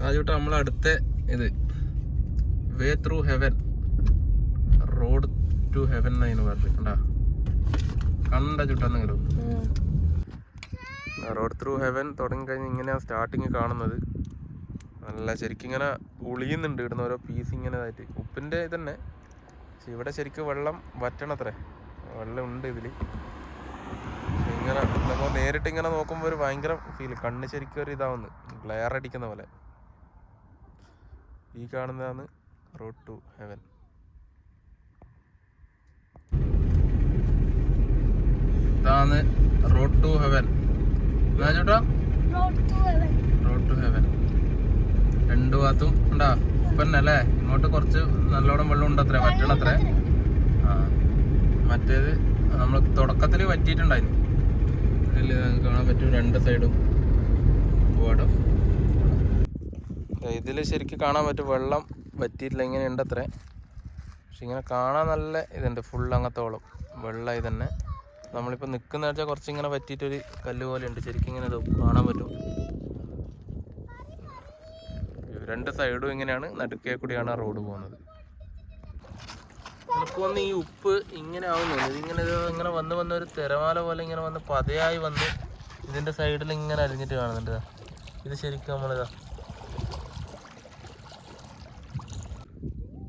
ആദ്യമായിട്ട് നമ്മളടുത്ത ഇത് way through heaven, road to heaven എന്നായിരുന്നു പറഞ്ഞത്. കണ്ടാ കണ്ട ചുട്ടാന്നെങ്കിലും റോഡ് ത്രൂ ഹെവൻ തുടങ്ങിക്കഴിഞ്ഞ് ഇങ്ങനെയാണ് സ്റ്റാർട്ടിങ് കാണുന്നത്. നല്ല ശരിക്കും ഇങ്ങനെ ഉളിയുന്നുണ്ട് ഇടുന്ന ഓരോ പീസ് ഇങ്ങനെ ആയിട്ട്. ഉപ്പിൻ്റെ ഇതന്നെ, പക്ഷെ ഇവിടെ ശരിക്കും വെള്ളം വറ്റണത്രേ, വെള്ളം ഉണ്ട് ഇതിൽ. ഇങ്ങനെ നമ്മൾ നേരിട്ട് ഇങ്ങനെ നോക്കുമ്പോൾ ഒരു ഭയങ്കര ഫീൽ, കണ്ണ് ശരിക്കും ഒരു ഇതാവുന്നു, ഗ്ലെയർ അടിക്കുന്ന പോലെ. ഈ കാണുന്നതാണ് റോഡ് ടു ഹെവൻ. ഇതാണ് റോഡ് ടു ഹെവൻ ചേട്ടാ, റോഡ് ടു ഹെവൻ. രണ്ടു ഭാഗത്തും ഉണ്ടാ ഉപ്പന്നെ അല്ലേ. ഇങ്ങോട്ട് കുറച്ച് നല്ലോണം വെള്ളം ഉണ്ടത്രേ, വറ്റണത്രേ. ആ മറ്റേത് നമ്മൾ തുടക്കത്തിൽ വറ്റിയിട്ടുണ്ടായിരുന്നു. അതിൽ കാണാൻ പറ്റും രണ്ട് സൈഡും പാടം. ഇതിൽ ശരിക്കും കാണാൻ പറ്റും വെള്ളം വറ്റിയിട്ടില്ല, ഇങ്ങനെ ഉണ്ടത്രേ. പക്ഷെ ഇങ്ങനെ കാണാൻ നല്ല ഇതുണ്ട്, ഫുൾ അങ്ങത്തോളം വെള്ളം ഇതന്നെ. നമ്മളിപ്പോൾ നിൽക്കുന്ന വെച്ചാൽ കുറച്ചിങ്ങനെ വറ്റിയിട്ടൊരു കല്ല് പോലെ ഉണ്ട്, ശരിക്കും ഇങ്ങനെ ഇത് കാണാൻ പറ്റും. രണ്ട് സൈഡും ഇങ്ങനെയാണ്, നടുക്കേ കൂടിയാണ് ആ റോഡ് പോകുന്നത്. ചിലപ്പോൾ ഈ ഉപ്പ് ഇങ്ങനെ ആവുന്നുണ്ട്, ഇതിങ്ങനെ ഇങ്ങനെ വന്ന് വന്ന് ഒരു തിരമാല പോലെ ഇങ്ങനെ വന്ന് പതയായി വന്ന് ഇതിൻ്റെ സൈഡിൽ ഇങ്ങനെ അരിഞ്ഞിട്ട് കാണുന്നുണ്ട്. ഇത് ശരിക്കും നമ്മളിതാ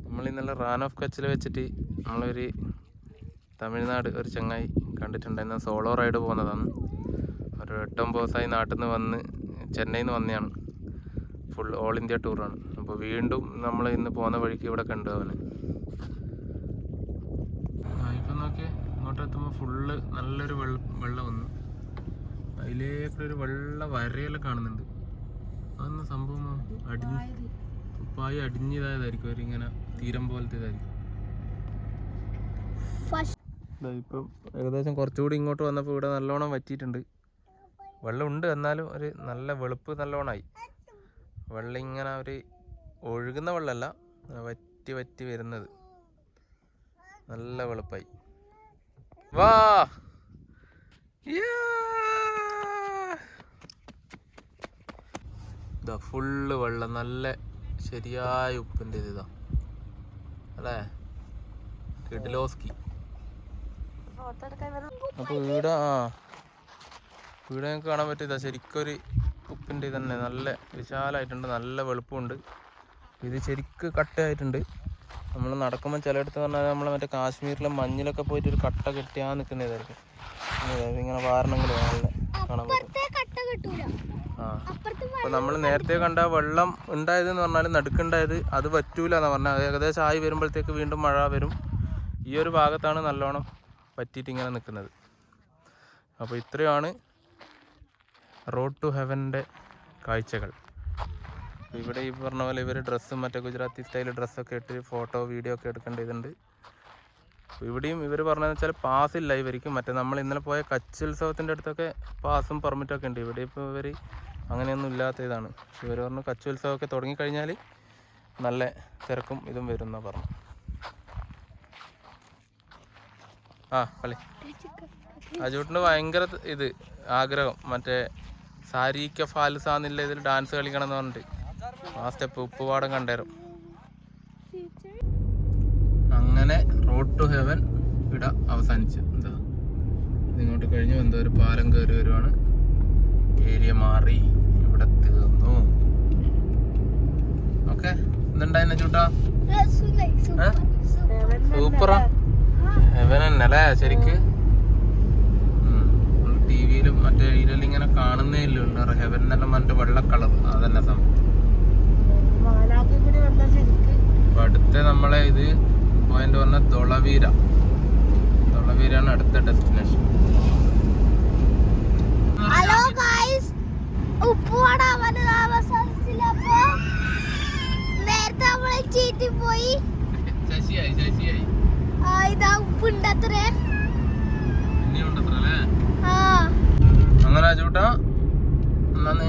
നമ്മളിന്നലെ റാൻ ഓഫ് കച്ചിൽ വെച്ചിട്ട് നമ്മളൊരു തമിഴ്നാട് ഒരു ചങ്ങായി കണ്ടിട്ടുണ്ടായിരുന്നു. സോളോ റൈഡ് പോകുന്നതാണ്. ഒരു 8-9 ദിവസമായി നാട്ടിൽ നിന്ന് വന്ന് ചെന്നൈയിൽ നിന്ന് വന്നതാണ്. ഫുൾ ഓൾ ഇന്ത്യ ടൂറാണ്. അപ്പോൾ വീണ്ടും നമ്മൾ ഇന്ന് പോകുന്ന വഴിക്ക് ഇവിടെ കണ്ടു അവന്. ഇപ്പം നോക്കിയേ, ഇങ്ങോട്ട് എത്തുമ്പോൾ ഫുള്ള് നല്ലൊരു വെള്ളം വന്നു. അതിലേക്കൂടെ ഒരു വെള്ള വരയെല്ലാം കാണുന്നുണ്ട്. അതൊന്ന് സംഭവം ഉപ്പായി അടിഞ്ഞതായതായിരിക്കും, അവരിങ്ങനെ തീരം പോലത്തെ ഇതായിരിക്കും. ഇപ്പം ഏകദേശം കുറച്ചുകൂടി ഇങ്ങോട്ട് വന്നപ്പോൾ ഇവിടെ നല്ലോണം വറ്റിയിട്ടുണ്ട്. വെള്ളമുണ്ട്, എന്നാലും ഒരു നല്ല വെളുപ്പ് നല്ലോണമായി. വെള്ളം ഇങ്ങനെ ഒരു ഒഴുകുന്ന വെള്ളമല്ല, വറ്റി വറ്റി വരുന്നത്, നല്ല വെളുപ്പായി. വാ ഇതാ ഫുള്ള് വെള്ളം, നല്ല ശരിയായ ഉപ്പിൻ്റെ ഇതാ അല്ലേ, കിഡിലോസ്കി. അപ്പോൾ ഇവിടെ ഞങ്ങൾക്ക് കാണാൻ പറ്റിയതാ ശരിക്കൊരു ഉപ്പിൻ്റെ തന്നെ, നല്ല വിശാലമായിട്ടുണ്ട്, നല്ല വെളുപ്പമുണ്ട്. ഇത് ശരിക്ക് കട്ടയായിട്ടുണ്ട്. നമ്മൾ നടക്കുമ്പോൾ ചിലയിടത്ത് പറഞ്ഞാൽ നമ്മൾ മറ്റേ കാശ്മീരിലെ മഞ്ഞിലൊക്കെ പോയിട്ട് ഒരു കട്ട കെട്ടിയാ നിൽക്കുന്നതായിരിക്കും. ഇങ്ങനെ വാരണമെങ്കിലും നല്ല കാണാൻ പറ്റും. അപ്പോൾ നമ്മൾ നേരത്തെ കണ്ട വെള്ളം ഉണ്ടായതെന്ന് പറഞ്ഞാൽ നടുക്കുണ്ടായത് അത് പറ്റൂല എന്നാണ് പറഞ്ഞാൽ. ഏകദേശം ആയി വരുമ്പോഴത്തേക്ക് വീണ്ടും മഴ വരും. ഈ ഒരു ഭാഗത്താണ് നല്ലോണം പറ്റിയിട്ട് ഇങ്ങനെ നിൽക്കുന്നത്. അപ്പോൾ ഇത്രയാണ് റോഡ് ടു ഹെവൻ്റെ കാഴ്ചകൾ. ഇവിടെ ഈ പറഞ്ഞ പോലെ ഇവർ ഡ്രസ്സും മറ്റേ ഗുജറാത്തി സ്റ്റൈൽ ഡ്രസ്സൊക്കെ ഇട്ട് ഫോട്ടോ വീഡിയോ ഒക്കെ എടുക്കേണ്ടതുണ്ട്. ഇവിടെയും ഇവർ പറഞ്ഞതെന്ന് വെച്ചാൽ പാസ്സില്ല ഇവർക്ക്. മറ്റേ നമ്മൾ ഇന്നലെ പോയ കച്ച് ഉത്സവത്തിൻ്റെ അടുത്തൊക്കെ പാസും പെർമിറ്റൊക്കെ ഉണ്ട്. ഇവിടെ ഇപ്പോൾ ഇവർ അങ്ങനെയൊന്നും ഇല്ലാത്ത ഇതാണ്. പക്ഷെ ഇവർ പറഞ്ഞു കച്ച് ഉത്സവമൊക്കെ തുടങ്ങിക്കഴിഞ്ഞാൽ നല്ല തിരക്കും ഇതും വരും എന്നാണ് പറഞ്ഞു. കളി അജൂട്ടിന് ഭയങ്കര ഇത് ആഗ്രഹം, മറ്റേ സാരിക്ക ഫാൽസ എന്നില്ല ഇതിൽ ഡാൻസ് കളിക്കണം എന്ന് പറഞ്ഞിട്ട് ആ സ്റ്റെപ്പ് ഉപ്പുപാടം കണ്ടേരും. അങ്ങനെ റോഡ് ടു ഹെവൻ ഇവിടെ അവസാനിച്ചു. എന്താ ഇങ്ങോട്ട് കഴിഞ്ഞു, എന്തോ ഒരു പാലം കയറി വരുവാണ്. ഏരിയ മാറി, ഇവിടെ തീർന്നു. ഓക്കെ, എന്തുണ്ടായിരുന്നു ചൂട്ടാ? സൂപ്പറാ, ഹെവൻ തന്നെ അല്ലേ ശരിക്ക്. ടിവിയിലും മറ്റേ ഇതിലെല്ലാം ഇങ്ങനെ കാണുന്നേ ഇല്ല ഹെവൻ എന്നെല്ലാം മറ്റേ വെള്ള കളർ, അതന്നെ സംഭവം. അപ്പൊ അടുത്ത നമ്മളെ ഇത് പോയിന്റ് പറഞ്ഞ തൊളവീരാണ് അടുത്ത ഡെസ്റ്റിനേഷൻ. ഹലോ ഗയ്സ്, ഉപ്പുവട അവസാനിച്ചില്ലപ്പോ നേരത്തെ നമ്മളെ ചീറ്റി പോയി. ശശിയായി ഇതാ ഉപ്പുണ്ടത്രേ. അങ്ങനെ ചൂട്ടാ എന്നാന്ന്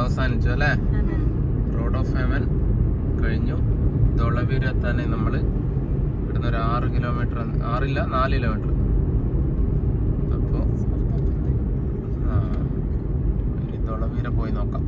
അവസാനിച്ചു അല്ലേ. റോഡ് ഓഫ് ഹെവൻ കഴിഞ്ഞു. തൊളവീര എത്താൻ നമ്മൾ ഇവിടുന്ന് ഒരു 6 കിലോമീറ്റർ, 4 കിലോമീറ്റർ. അപ്പോൾ ഇനി തൊളവീര പോയി നോക്കാം.